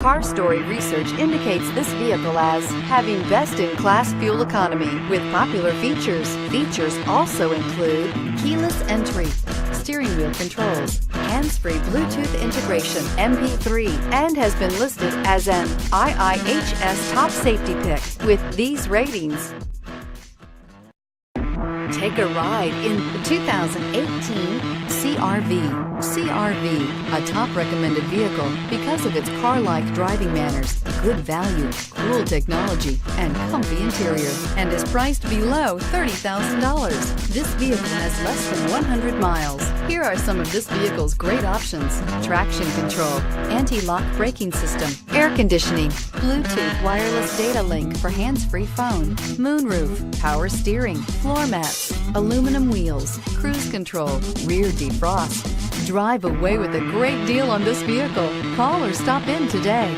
Car Story research indicates this vehicle as having best-in-class fuel economy with popular features. Features also include keyless entry, steering wheel controls, hands-free Bluetooth integration, MP3, and has been listed as an IIHS top safety pick with these ratings. Take a ride in the 2018 CR-V. CR-V, a top recommended vehicle because of its car-like driving manners, good value, cool technology, and comfy interior, and is priced below $30,000. This vehicle has less than 100 miles. Here are some of this vehicle's great options: traction control, anti-lock braking system, air conditioning, Bluetooth wireless data link for hands-free phone, moonroof, power steering, floor mats, aluminum wheels, cruise control, rear defrost. Drive away with a great deal on this vehicle. Call or stop in today.